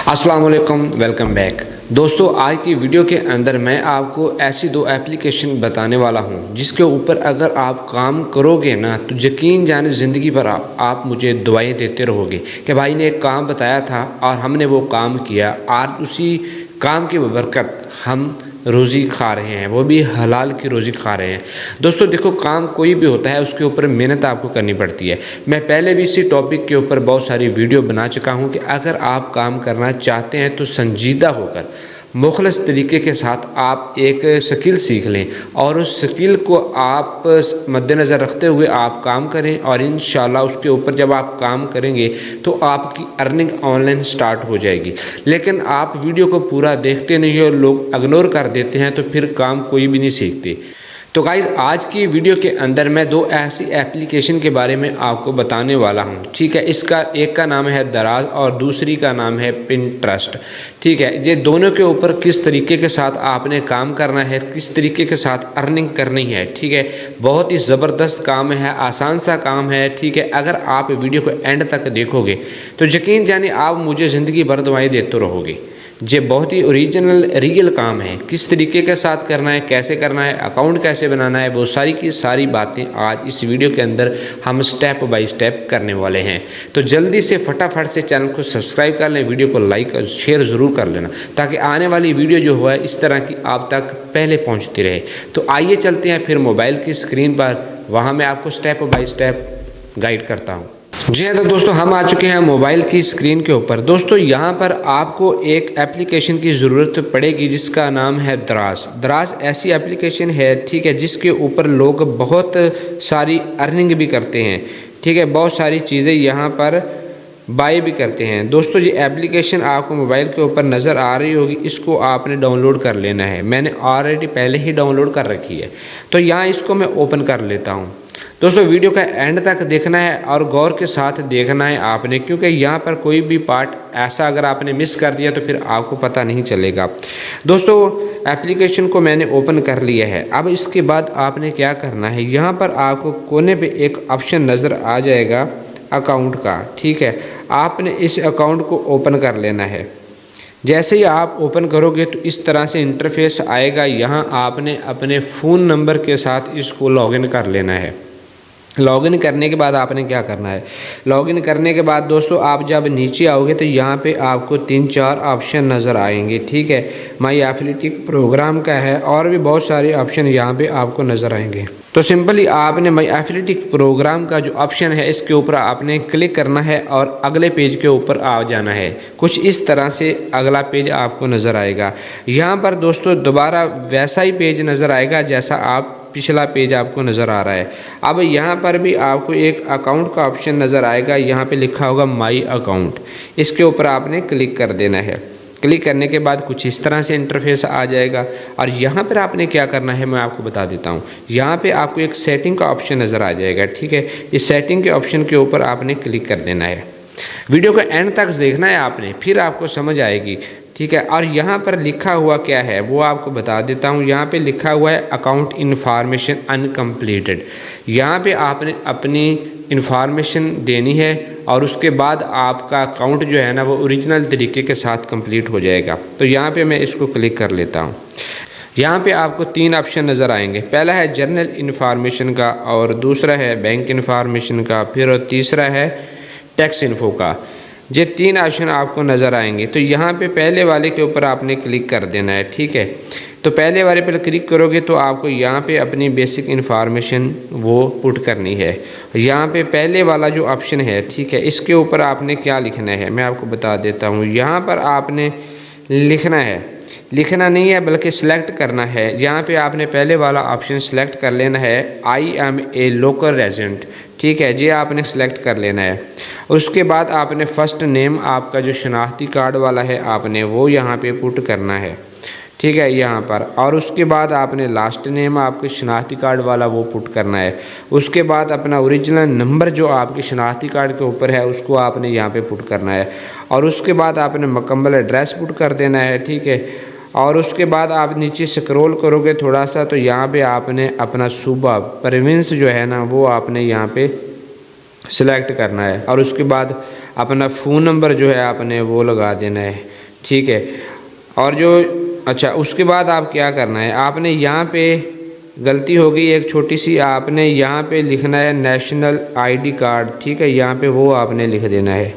अस्सलाम वालेकुम, welcome back. दोस्तों, आज की वीडियो के अंदर मैं आपको ऐसी दो एप्लीकेशन बताने वाला हूं जिसके ऊपर अगर आप काम करोगे ना तो यकीन जाने ज़िंदगी भर आप मुझे दुआएं देते रहोगे कि भाई ने एक काम बताया था और हमने वो काम किया और उसी काम की बरकत हम रोज़ी खा रहे हैं, वो भी हलाल की रोज़ी खा रहे हैं। दोस्तों देखो, काम कोई भी होता है उसके ऊपर मेहनत आपको करनी पड़ती है। मैं पहले भी इसी टॉपिक के ऊपर बहुत सारी वीडियो बना चुका हूं कि अगर आप काम करना चाहते हैं तो संजीदा होकर मुखलस तरीके के साथ आप एक स्किल सीख लें और उस स्किल को आप मद्देनज़र रखते हुए आप काम करें और इंशाल्लाह उसके ऊपर जब आप काम करेंगे तो आपकी अर्निंग ऑनलाइन स्टार्ट हो जाएगी। लेकिन आप वीडियो को पूरा देखते नहीं हो, लोग इग्नोर कर देते हैं, तो फिर काम कोई भी नहीं सीखते। तो गाइज़, आज की वीडियो के अंदर मैं दो ऐसी एप्लीकेशन के बारे में आपको बताने वाला हूं, ठीक है। इसका एक का नाम है दराज और दूसरी का नाम है पिंटरेस्ट, ठीक है। ये दोनों के ऊपर किस तरीके के साथ आपने काम करना है, किस तरीके के साथ अर्निंग करनी है, ठीक है। बहुत ही ज़बरदस्त काम है, आसान सा काम है, ठीक है। अगर आप वीडियो को एंड तक देखोगे तो यकीन जानिए आप मुझे ज़िंदगी भर दुआएं देते रहोगे। ये बहुत ही ओरिजिनल रियल काम है। किस तरीके के साथ करना है, कैसे करना है, अकाउंट कैसे बनाना है, वो सारी की सारी बातें आज इस वीडियो के अंदर हम स्टेप बाय स्टेप करने वाले हैं। तो जल्दी से फटाफट से चैनल को सब्सक्राइब कर लें, वीडियो को लाइक और शेयर ज़रूर कर लेना ताकि आने वाली वीडियो जो है इस तरह की आप तक पहले पहुँचती रहे। तो आइए चलते हैं फिर मोबाइल की स्क्रीन पर, वहाँ मैं आपको स्टेप बाय स्टेप गाइड करता हूँ। जी हाँ, तो दोस्तों हम आ चुके हैं मोबाइल की स्क्रीन के ऊपर। दोस्तों यहाँ पर आपको एक एप्लीकेशन की ज़रूरत पड़ेगी जिसका नाम है दराज। दराज ऐसी एप्लीकेशन है, ठीक है, जिसके ऊपर लोग बहुत सारी अर्निंग भी करते हैं, ठीक है। बहुत सारी चीज़ें यहाँ पर बाय भी करते हैं। दोस्तों ये एप्लीकेशन आपको मोबाइल के ऊपर नज़र आ रही होगी, इसको आपने डाउनलोड कर लेना है। मैंने ऑलरेडी पहले ही डाउनलोड कर रखी है। तो यहाँ इसको मैं ओपन कर लेता हूँ। दोस्तों वीडियो का एंड तक देखना है और गौर के साथ देखना है आपने, क्योंकि यहाँ पर कोई भी पार्ट ऐसा अगर आपने मिस कर दिया तो फिर आपको पता नहीं चलेगा। दोस्तों एप्लीकेशन को मैंने ओपन कर लिया है। अब इसके बाद आपने क्या करना है, यहाँ पर आपको कोने पे एक ऑप्शन नज़र आ जाएगा अकाउंट का, ठीक है। आपने इस अकाउंट को ओपन कर लेना है। जैसे ही आप ओपन करोगे तो इस तरह से इंटरफेस आएगा। यहाँ आपने अपने फ़ोन नंबर के साथ इसको लॉगिन कर लेना है। लॉगिन करने के बाद आपने क्या करना है, लॉगिन करने के बाद दोस्तों आप जब नीचे आओगे तो यहाँ पे आपको 3-4 ऑप्शन नज़र आएंगे, ठीक है। माई एफिलिएट प्रोग्राम का है और भी बहुत सारे ऑप्शन यहाँ पे आपको नज़र आएंगे। तो सिंपली आपने माई एफिलिएट प्रोग्राम का जो ऑप्शन है इसके ऊपर आपने क्लिक करना है और अगले पेज के ऊपर आ जाना है। कुछ इस तरह से अगला पेज आपको नज़र आएगा। यहाँ पर दोस्तों दोबारा वैसा ही पेज नज़र आएगा जैसा आप पिछला पेज आपको नज़र आ रहा है। अब यहाँ पर भी आपको एक अकाउंट का ऑप्शन नज़र आएगा, यहाँ पे लिखा होगा माई अकाउंट। इसके ऊपर आपने क्लिक कर देना है। क्लिक करने के बाद कुछ इस तरह से इंटरफेस आ जाएगा और यहाँ पर आपने क्या करना है मैं आपको बता देता हूँ। यहाँ पे आपको एक सेटिंग का ऑप्शन नज़र आ जाएगा, ठीक है। इस सेटिंग के ऑप्शन के ऊपर आपने क्लिक कर देना है। वीडियो को एंड तक देखना है आपने, फिर आपको समझ आएगी, ठीक है। और यहाँ पर लिखा हुआ क्या है वो आपको बता देता हूँ। यहाँ पे लिखा हुआ है अकाउंट इन्फॉर्मेशन अनकम्प्लीटेड। यहाँ पे आपने अपनी इन्फॉर्मेशन देनी है और उसके बाद आपका अकाउंट जो है ना वो ओरिजिनल तरीके के साथ कंप्लीट हो जाएगा। तो यहाँ पे मैं इसको क्लिक कर लेता हूँ। यहाँ पे आपको 3 ऑप्शन नज़र आएंगे। पहला है जनरल इन्फॉर्मेशन का और दूसरा है बैंक इन्फॉर्मेशन का, फिर तीसरा है टैक्स इन्फो का। ये 3 ऑप्शन आपको नज़र आएंगे। तो यहाँ पे पहले वाले के ऊपर आपने क्लिक कर देना है, ठीक है। तो पहले वाले पर क्लिक करोगे तो आपको यहाँ पे अपनी बेसिक इन्फॉर्मेशन वो पुट करनी है। यहाँ पे पहले वाला जो ऑप्शन है, ठीक है, इसके ऊपर आपने क्या लिखना है मैं आपको बता देता हूँ। यहाँ पर आपने लिखना है, लिखना नहीं है बल्कि सिलेक्ट करना है। यहाँ पे आपने पहले वाला ऑप्शन सिलेक्ट कर लेना है, I am a local resident, ठीक है। ये आपने सेलेक्ट कर लेना है। उसके बाद आपने फ़र्स्ट नेम आपका जो शनाख्ती कार्ड वाला है आपने वो यहाँ पे पुट करना है, ठीक है, यहाँ पर। और उसके बाद आपने लास्ट नेम आपके शनाख्ती कार्ड वाला वो पुट करना है। उसके बाद अपना ओरिजिनल नंबर जो आपके शनाख्ती कार्ड के ऊपर है उसको आपने यहाँ पे पुट करना है। और उसके बाद आपने मुकम्मल एड्रेस पुट कर देना है, ठीक है। और उसके बाद आप नीचे स्क्रॉल करोगे थोड़ा सा तो यहाँ पे आपने अपना सूबा प्रोविंस जो है ना वो आपने यहाँ पे सिलेक्ट करना है। और उसके बाद अपना फ़ोन नंबर जो है आपने वो लगा देना है, ठीक है। और जो अच्छा उसके बाद आप क्या करना है, आपने यहाँ पे गलती हो गई एक छोटी सी, आपने यहाँ पे लिखना है नेशनल आईडी कार्ड, ठीक है, यहाँ पे वो आपने लिख देना है।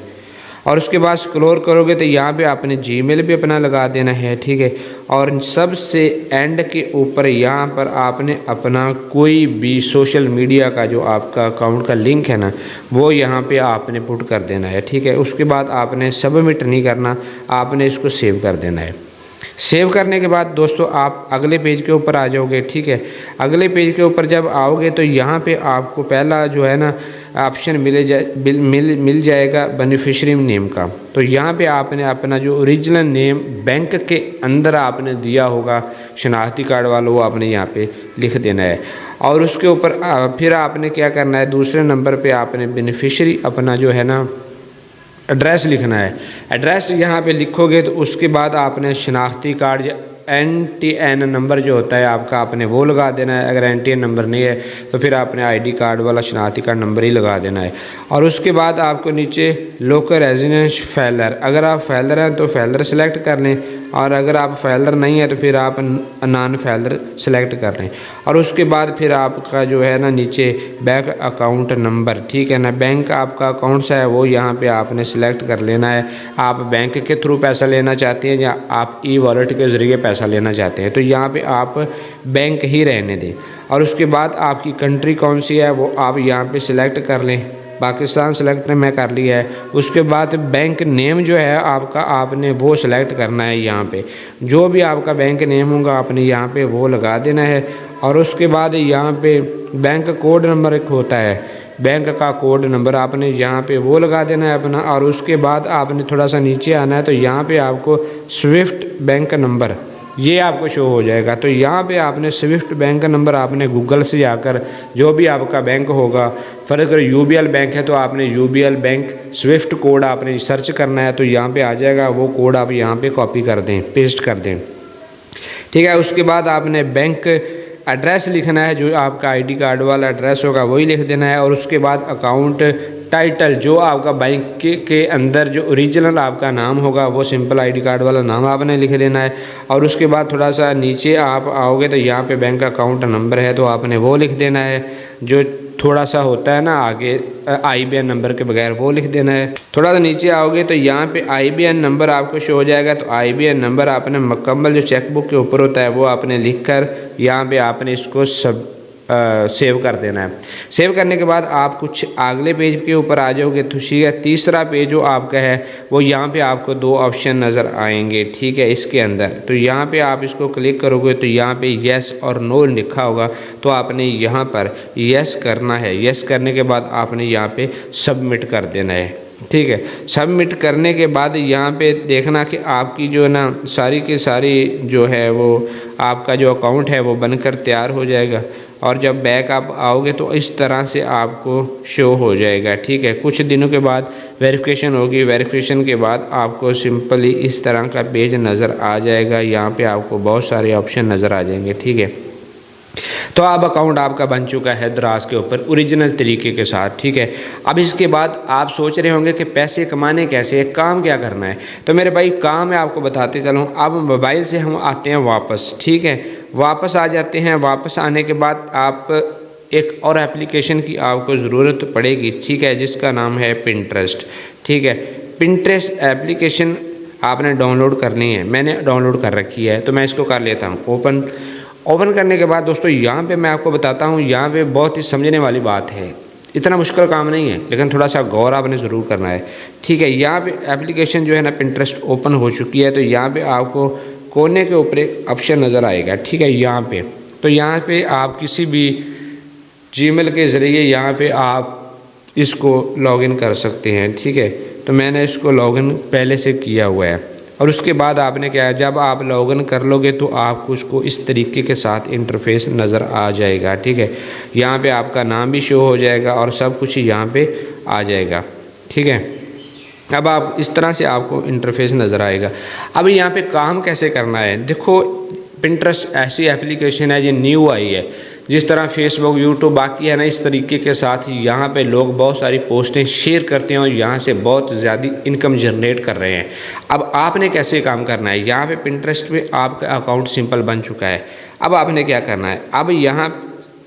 और उसके बाद स्क्रॉल करोगे तो यहाँ पे आपने जीमेल भी अपना लगा देना है, ठीक है। और सबसे एंड के ऊपर यहाँ पर आपने अपना कोई भी सोशल मीडिया का जो आपका अकाउंट का लिंक है ना, वो यहाँ पे आपने पुट कर देना है, ठीक है। उसके बाद आपने सबमिट नहीं करना, आपने इसको सेव कर देना है। सेव करने के बाद दोस्तों आप अगले पेज के ऊपर आ जाओगे, ठीक है। अगले पेज के ऊपर जब आओगे तो यहाँ पे आपको पहला जो है ना ऑप्शन मिल जाएगा बेनिफिशियरी नेम का। तो यहाँ पे आपने अपना जो ओरिजिनल नेम बैंक के अंदर आपने दिया होगा शनाख्ती कार्ड वाला, वो आपने यहाँ पे लिख देना है। और उसके ऊपर फिर आपने क्या करना है, दूसरे नंबर पे आपने बेनिफिशियरी अपना जो है ना एड्रेस लिखना है। एड्रेस यहाँ पे लिखोगे तो उसके बाद आपने शनाख्ती कार्ड या NTN नंबर जो होता है आपका, आपने वो लगा देना है। अगर NTN नंबर नहीं है तो फिर आपने आईडी कार्ड वाला शनाख्ती कार्ड नंबर ही लगा देना है। और उसके बाद आपको नीचे लोकल रेजिडेंस फैलर, अगर आप फैलर हैं तो फैलर सेलेक्ट कर लें, और अगर आप फैलर नहीं है तो फिर आप नॉन फैलर सेलेक्ट कर लें। और उसके बाद फिर आपका जो है ना नीचे बैंक अकाउंट नंबर, ठीक है ना, बैंक आपका अकाउंट सा है वो यहाँ पे आपने सेलेक्ट कर लेना है। आप बैंक के थ्रू पैसा लेना चाहते हैं या आप ई वॉलेट के ज़रिए पैसा लेना चाहते हैं, तो यहाँ पे आप बैंक ही रहने दें। और उसके बाद आपकी कंट्री कौन सी है वो आप यहाँ पे सिलेक्ट कर लें। पाकिस्तान सेलेक्ट मैं कर लिया है। उसके बाद बैंक नेम जो है आपका, आपने वो सिलेक्ट करना है। यहाँ पे जो भी आपका बैंक नेम होगा आपने यहाँ पे वो लगा देना है। और उसके बाद यहाँ पे बैंक कोड नंबर एक होता है, बैंक का कोड नंबर आपने यहाँ पे वो लगा देना है अपना। और उसके बाद आपने थोड़ा सा नीचे आना है तो यहाँ पे आपको स्विफ्ट बैंक नंबर ये आपको शो हो जाएगा। तो यहाँ पे आपने स्विफ्ट बैंक नंबर आपने गूगल से जाकर जो भी आपका बैंक होगा, फर्ज अगर UBL बैंक है तो आपने UBL बैंक स्विफ्ट कोड आपने सर्च करना है, तो यहाँ पे आ जाएगा। वो कोड आप यहाँ पे कॉपी कर दें, पेस्ट कर दें, ठीक है। उसके बाद आपने बैंक एड्रेस लिखना है, जो आपका आईडी कार्ड वाला एड्रेस होगा वही लिख देना है। और उसके बाद अकाउंट टाइटल, जो आपका बैंक के अंदर जो ओरिजिनल आपका नाम होगा वो सिंपल आईडी कार्ड वाला नाम आपने लिख देना है। और उसके बाद थोड़ा सा नीचे आप आओगे तो यहाँ पे बैंक अकाउंट नंबर है तो आपने वो लिख देना है। जो थोड़ा सा होता है ना आगे IBN नंबर के बगैर, वो लिख देना है। थोड़ा सा नीचे आओगे तो यहाँ पे IBN नंबर आपको शो हो जाएगा। तो IBN नंबर आपने मुकम्मल जो चेकबुक के ऊपर होता है वो आपने लिख कर यहाँ पे आपने इसको सेव कर देना है। सेव करने के बाद आप कुछ अगले पेज के ऊपर आ जाओगे तो ठीक है। तीसरा पेज जो आपका है वो यहाँ पे आपको दो ऑप्शन नज़र आएंगे, ठीक है, इसके अंदर। तो यहाँ पे आप इसको क्लिक करोगे तो यहाँ पे येस और नो लिखा होगा, तो आपने यहाँ पर येस करना है। येस करने के बाद आपने यहाँ पे सबमिट कर देना है, ठीक है। सबमिट करने के बाद यहाँ पे देखना कि आपकी जो ना सारी की सारी जो है वो आपका जो अकाउंट है वो बनकर तैयार हो जाएगा। और जब बैक आप आओगे तो इस तरह से आपको शो हो जाएगा, ठीक है। कुछ दिनों के बाद वेरिफिकेशन होगी, वेरिफिकेशन के बाद आपको सिंपली इस तरह का पेज नज़र आ जाएगा। यहाँ पे आपको बहुत सारे ऑप्शन नज़र आ जाएंगे, ठीक है। तो अब अकाउंट आपका बन चुका है दराज के ऊपर ओरिजिनल तरीके के साथ, ठीक है। अब इसके बाद आप सोच रहे होंगे कि पैसे कमाने कैसे है, काम क्या करना है। तो मेरे भाई काम मैं आपको बताते चलूँ। अब मोबाइल से हम आते हैं वापस, ठीक है, वापस आ जाते हैं। वापस आने के बाद आप एक और एप्लीकेशन की आपको ज़रूरत पड़ेगी, ठीक है, जिसका नाम है पिंटरेस्ट, ठीक है। पिंटरेस्ट एप्लीकेशन आपने डाउनलोड करनी है, मैंने डाउनलोड कर रखी है। तो मैं इसको कर लेता हूँ ओपन करने के बाद दोस्तों यहाँ पे मैं आपको बताता हूँ, यहाँ पे बहुत ही समझने वाली बात है। इतना मुश्किल काम नहीं है, लेकिन थोड़ा सा गौर आपने ज़रूर करना है, ठीक है। यहाँ पे एप्लीकेशन जो है ना पिंटरेस्ट ओपन हो चुकी है। तो यहाँ पे आपको कोने के ऊपर एक ऑप्शन नज़र आएगा, ठीक है, यहाँ पे। तो यहाँ पे आप किसी भी जीमेल के ज़रिए यहाँ पे आप इसको लॉगिन कर सकते हैं, ठीक है। तो मैंने इसको लॉगिन पहले से किया हुआ है। और उसके बाद आपने क्या है, जब आप लॉगिन कर लोगे तो आपको उसको इस तरीके के साथ इंटरफेस नज़र आ जाएगा, ठीक है। यहाँ पे आपका नाम भी शो हो जाएगा और सब कुछ यहाँ पे आ जाएगा, ठीक है। अब आप इस तरह से आपको इंटरफेस नज़र आएगा। अब यहाँ पे काम कैसे करना है, देखो पिंटरेस्ट ऐसी एप्लीकेशन है जो न्यू आई है, जिस तरह फेसबुक, यूट्यूब बाकी है ना, इस तरीके के साथ यहाँ पे लोग बहुत सारी पोस्टें शेयर करते हैं और यहाँ से बहुत ज़्यादा इनकम जनरेट कर रहे हैं। अब आपने कैसे काम करना है, यहाँ पे पिंटरेस्ट पे आपका अकाउंट सिंपल बन चुका है। अब आपने क्या करना है, अब यहाँ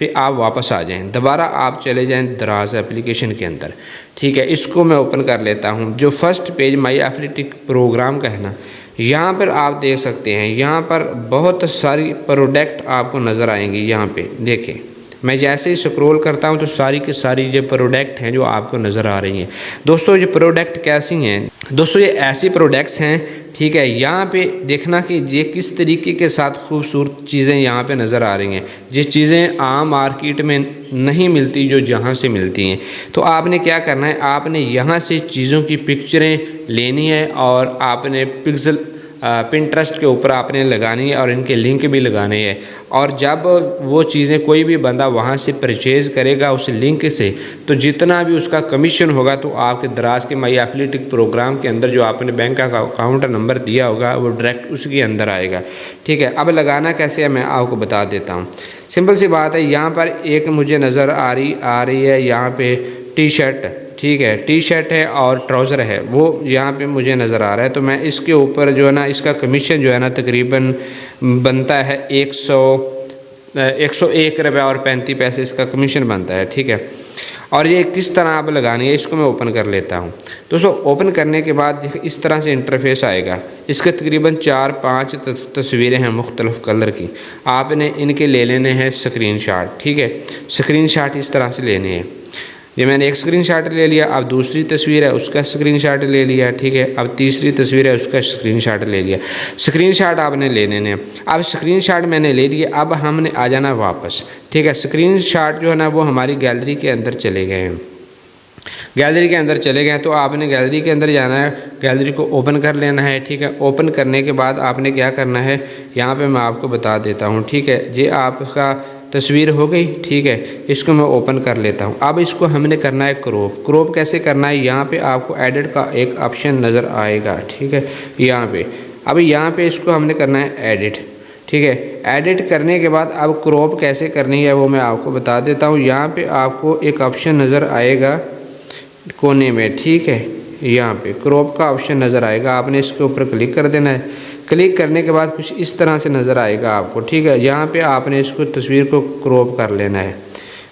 पे आप वापस आ जाएं, दोबारा आप चले जाएं दराज एप्लीकेशन के अंदर। ठीक है, इसको मैं ओपन कर लेता हूँ। जो फर्स्ट पेज माई एफिलिएट प्रोग्राम का है ना, यहाँ पर आप देख सकते हैं, यहाँ पर बहुत सारी प्रोडक्ट आपको नज़र आएंगी। यहाँ पे देखें, मैं जैसे ही स्क्रॉल करता हूँ तो सारी की सारी ये प्रोडक्ट हैं जो आपको नज़र आ रही हैं। दोस्तों ये प्रोडक्ट कैसी हैं, दोस्तों ये ऐसी प्रोडक्ट्स हैं, ठीक है। यहाँ पे देखना कि ये किस तरीके के साथ खूबसूरत चीज़ें यहाँ पे नज़र आ रही हैं, जिस चीज़ें आम मार्केट में नहीं मिलती जो जहाँ से मिलती हैं। तो आपने क्या करना है, आपने यहाँ से चीज़ों की पिक्चरें लेनी है और आपने पिंटरेस्ट के ऊपर आपने लगानी है और इनके लिंक भी लगाने हैं। और जब वो चीज़ें कोई भी बंदा वहाँ से परचेज़ करेगा उस लिंक से, तो जितना भी उसका कमीशन होगा तो आपके दराज के माई एफिलिएट प्रोग्राम के अंदर जो आपने बैंक का अकाउंट नंबर दिया होगा वो डायरेक्ट उसके अंदर आएगा। ठीक है, अब लगाना कैसे है मैं आपको बता देता हूँ। सिंपल सी बात है, यहाँ पर एक मुझे नज़र आ रही है यहाँ पे टी शर्ट, ठीक है, टी शर्ट है और ट्राउज़र है, वो यहाँ पे मुझे नज़र आ रहा है। तो मैं इसके ऊपर जो है ना, इसका कमीशन जो है ना तकरीबन बनता है 101 रुपये और 35 पैसे इसका कमीशन बनता है। ठीक है, और ये किस तरह आप लगानी है, इसको मैं ओपन कर लेता हूँ। दोस्तों ओपन करने के बाद इस तरह से इंटरफेस आएगा। इसके तकरीबन 4-5 तस्वीरें हैं मुख्तलिफ़ कलर की, आपने इनके ले लेने हैं स्क्रीनशॉट। ठीक है, स्क्रीनशॉट इस तरह से लेने हैं। ये मैंने एक स्क्रीनशॉट ले लिया, अब दूसरी तस्वीर है उसका स्क्रीनशॉट ले लिया। ठीक है, अब तीसरी तस्वीर है उसका स्क्रीनशॉट ले लिया। स्क्रीनशॉट आपने ले लेने हैं। अब स्क्रीनशॉट मैंने ले लिया, अब हमने आ जाना वापस। ठीक है, स्क्रीनशॉट जो है ना वो हमारी गैलरी के अंदर चले गए हैं। गैलरी के अंदर चले गए तो आपने गैलरी के अंदर जाना है, गैलरी को ओपन कर लेना है। ठीक है, ओपन करने के बाद आपने क्या करना है, यहाँ पे मैं आपको बता देता हूँ। ठीक है, ये आपका तस्वीर हो गई। ठीक है, इसको मैं ओपन कर लेता हूँ। अब इसको हमने करना है क्रॉप। क्रॉप कैसे करना है, यहाँ पे आपको एडिट का एक ऑप्शन नज़र आएगा। ठीक है, यहाँ पे अब यहाँ पे इसको हमने करना है एडिट। ठीक है, एडिट करने के बाद अब क्रॉप कैसे करनी है वो मैं आपको बता देता हूँ। यहाँ पे आपको एक ऑप्शन नज़र आएगा कोने में। ठीक है, यहाँ पे क्रॉप का ऑप्शन नज़र आएगा, आपने इसके ऊपर क्लिक कर देना है। क्लिक करने के बाद कुछ इस तरह से नज़र आएगा आपको। ठीक है, यहाँ पे आपने इसको तस्वीर को क्रॉप कर लेना है।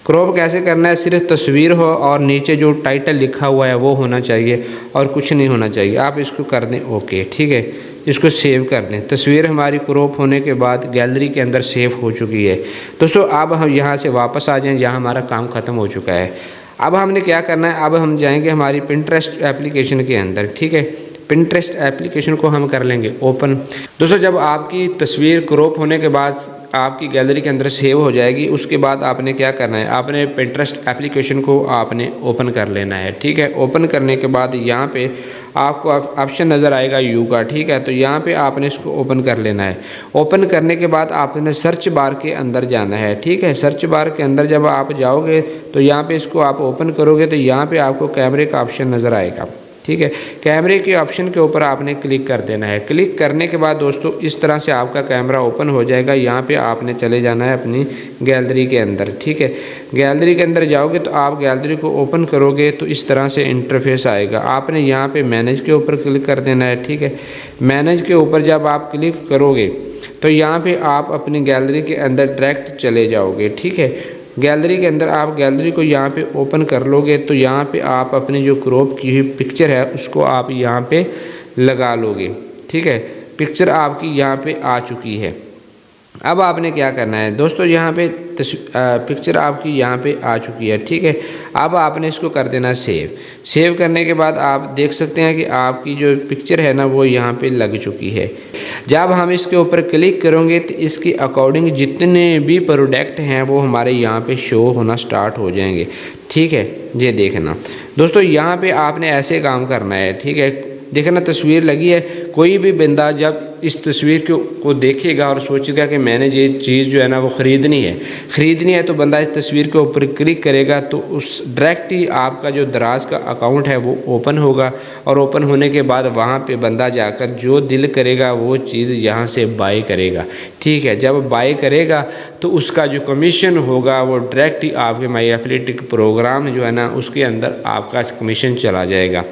क्रॉप कैसे करना है, सिर्फ तस्वीर हो और नीचे जो टाइटल लिखा हुआ है वो होना चाहिए और कुछ नहीं होना चाहिए। आप इसको कर दें ओके। ठीक है, इसको सेव कर दें। तस्वीर हमारी क्रॉप होने के बाद गैलरी के अंदर सेव हो चुकी है। दोस्तों अब हम यहाँ से वापस आ जाएँ जहाँ हमारा काम ख़त्म हो चुका है। अब हमने क्या करना है, अब हम जाएंगे हमारी पिंटरेस्ट एप्लीकेशन के अंदर। ठीक है, पिंटरेस्ट एप्लीकेशन को हम कर लेंगे ओपन। दोस्तों जब आपकी तस्वीर क्रॉप होने के बाद आपकी गैलरी के अंदर सेव हो जाएगी, उसके बाद आपने क्या करना है, आपने पिंटरेस्ट एप्लीकेशन को आपने ओपन कर लेना है। ठीक है, ओपन करने के बाद यहाँ पे आपको ऑप्शन नज़र आएगा यू का। ठीक है, तो यहाँ पे आपने इसको ओपन कर लेना है। ओपन करने के बाद आपने सर्च बार के अंदर जाना है। ठीक है, सर्च बार के अंदर जब आप जाओगे तो यहाँ पे इसको आप ओपन करोगे तो यहाँ पे आपको कैमरे का ऑप्शन नज़र आएगा। ठीक है, कैमरे के ऑप्शन के ऊपर आपने क्लिक कर देना है। क्लिक करने के बाद दोस्तों इस तरह से आपका कैमरा ओपन हो जाएगा। यहाँ पे आपने चले जाना है अपनी गैलरी के अंदर। ठीक है, गैलरी के अंदर जाओगे तो आप गैलरी को ओपन करोगे तो इस तरह से इंटरफेस आएगा। आपने यहाँ पे मैनेज के ऊपर क्लिक कर देना है। ठीक है, मैनेज के ऊपर जब आप क्लिक करोगे तो यहाँ पे आप अपनी गैलरी के अंदर डायरेक्ट चले जाओगे। ठीक है, गैलरी के अंदर आप गैलरी को यहाँ पे ओपन कर लोगे तो यहाँ पे आप अपनी जो क्रॉप की हुई पिक्चर है उसको आप यहाँ पे लगा लोगे। ठीक है, पिक्चर आपकी यहाँ पे आ चुकी है। अब आपने क्या करना है दोस्तों, यहाँ पे पिक्चर आपकी यहाँ पे आ चुकी है। ठीक है, अब आपने इसको कर देना सेव। सेव करने के बाद आप देख सकते हैं कि आपकी जो पिक्चर है ना वो यहाँ पे लग चुकी है। जब हम इसके ऊपर क्लिक करेंगे तो इसके अकॉर्डिंग जितने भी प्रोडक्ट हैं वो हमारे यहाँ पे शो होना स्टार्ट हो जाएंगे। ठीक है, ये देखना दोस्तों, यहाँ पे आपने ऐसे काम करना है। ठीक है, देखो ना तस्वीर लगी है। कोई भी बंदा जब इस तस्वीर को देखेगा और सोचेगा कि मैंने ये चीज़ जो है ना वो ख़रीदनी है तो बंदा इस तस्वीर के ऊपर क्लिक करेगा तो उस डायरेक्ट ही आपका जो दराज का अकाउंट है वो ओपन होगा, और ओपन होने के बाद वहाँ पे बंदा जाकर जो दिल करेगा वो चीज़ यहाँ से बाय करेगा। ठीक है, जब बाय करेगा तो उसका जो कमीशन होगा वो डायरेक्ट ही आपके माई एफिलिएट प्रोग्राम जो है ना उसके अंदर आपका कमीशन चला जाएगा।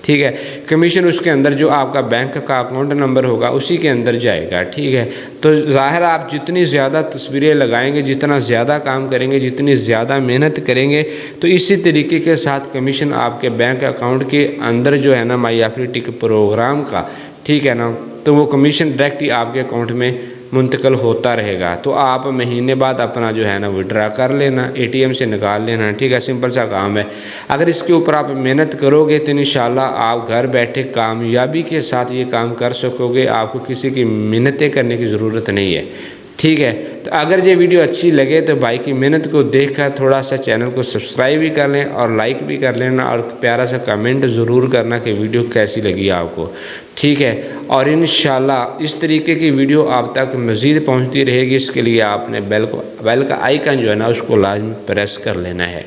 ठीक है, कमीशन उसके अंदर जो आपका बैंक का अकाउंट नंबर होगा उसी के अंदर जाएगा। ठीक है, तो ज़ाहिर आप जितनी ज़्यादा तस्वीरें लगाएंगे, जितना ज़्यादा काम करेंगे, जितनी ज़्यादा मेहनत करेंगे, तो इसी तरीके के साथ कमीशन आपके बैंक अकाउंट के अंदर जो है ना माई एफिलिएट प्रोग्राम का, ठीक है ना, तो वो कमीशन डायरेक्ट ही आपके अकाउंट में मुंतकिल होता रहेगा। तो आप महीने बाद अपना जो है ना विड्रा कर लेना, ATM से निकाल लेना। ठीक है, सिंपल सा काम है। अगर इसके ऊपर आप मेहनत करोगे तो इंशाल्लाह आप घर बैठे कामयाबी के साथ ये काम कर सकोगे, आपको किसी की मिन्नतें करने की ज़रूरत नहीं है। ठीक है, तो अगर ये वीडियो अच्छी लगे तो भाई की मेहनत को देखकर थोड़ा सा चैनल को सब्सक्राइब भी कर लें और लाइक भी कर लेना, और प्यारा सा कमेंट ज़रूर करना कि वीडियो कैसी लगी आपको। ठीक है, और इंशाल्लाह इस तरीके की वीडियो आप तक मज़ीद पहुंचती रहेगी। इसके लिए आपने बेल का आइकन जो है ना उसको लाजमी प्रेस कर लेना है।